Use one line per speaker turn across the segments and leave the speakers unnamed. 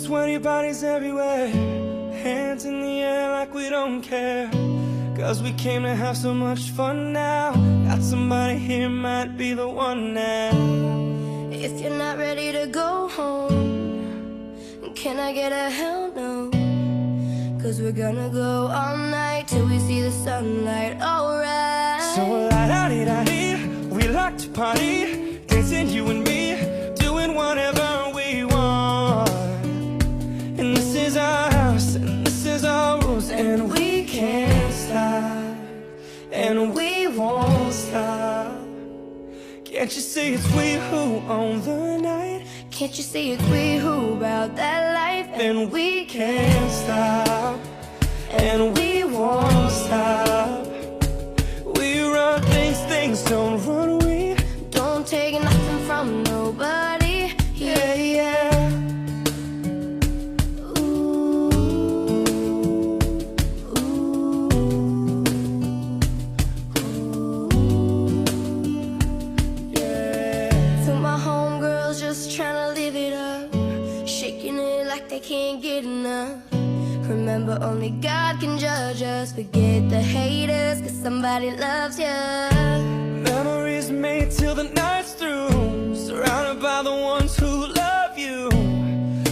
sweaty bodies everywhere, hands in the air like we don't care. Cause we came to have so much fun now. Got somebody here, might be the one now.
If you're not ready to go home, can I get a hell no? Cause we're gonna go all night till we see the sunlight, alright.
So la-da-dee-da-dee, we like to party, dancing you and me, doing whatever we want. And this is our house, and this is our rules, and we can't stop, and we won't stop. Can't you see it's we who own the night?
Can't you see it's we who about that life?
And we can't stop, and we won't stop. We run things, things don't run. We
don't take nothing from nobody.
Yeah, yeah.
They can't get enough. Remember, only God can judge us. Forget the haters, cause somebody loves you.
Memories made till the night's through, surrounded by the ones who love you.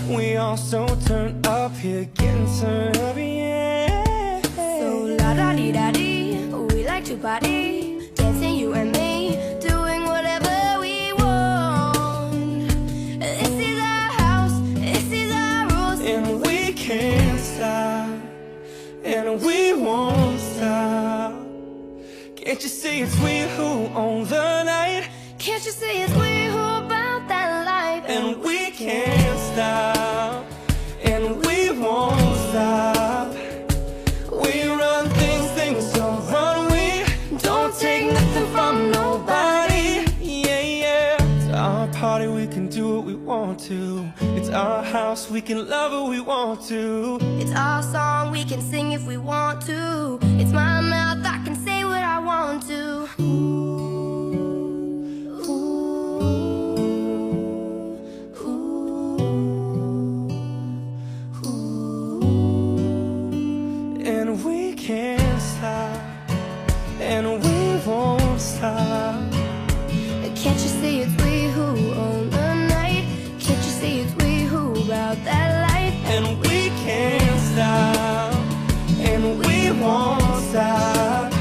We all so turned up here, getting turned up, yeah.
So la-da-dee-da-dee, we like to party, dancing you and me, doing whatever we want. This is our house, this is our rules,
and we can't stop, and we won't stop. Can't you see it's we who own the night?
Can't you see it's we who about that life?
And we can't stop, and we won't stop. We run things, things don't run. We don't take nothing from nobody. Yeah, yeah. It's our party, we can do what we want to. It's our house, we can love who we want to.
It's our song, we can sing if we want to. It's my mouth, I can say what I want to.
And we can't stop, and we won't stop.
Can't you see it's we who own the night? Can't you see it's we who about that life?
And we can't stop, and we won't stop.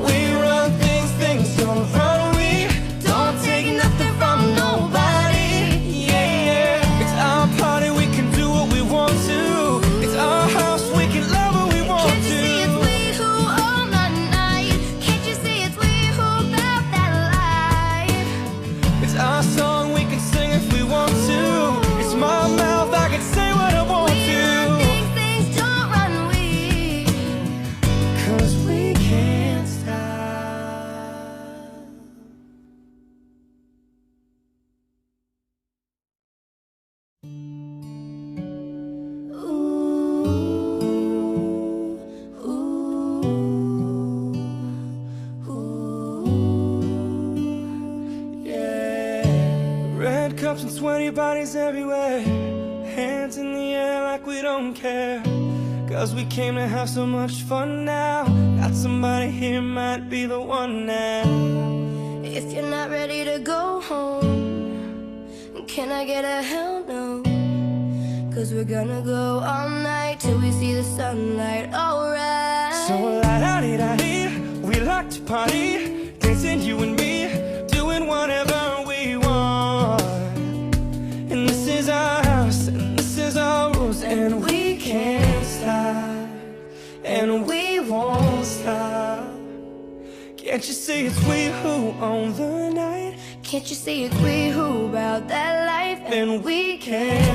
We run things, things don't run. We don't take nothing from nobody. Yeah, yeah. It's our party, we can do what we want to. It's our house, we can love what we want
to. Can't you see it's we who own the night? Can't you see it's we who about that life?
It's our song, we can sing if we want to. It's my mouth, I can say what I want to.
Things don't run,
cause we can't stop. Red cups and sweaty bodies everywhere, hands in the air like we don't care. Cause we came to have so much fun now. Got somebody here, might be the one now.
If you're not ready to go home, can I get a hell no? Cause we're gonna go all night till we see the sunlight, alright.
So la-da-dee-da-dee, we like to party, dancing you and me, doing whatever we want. And this is our house, and this is our rules, and we can't stop, and we won't stop. Can't you see it's we who own the night?
Can't you see it's we who about that life?
And we can't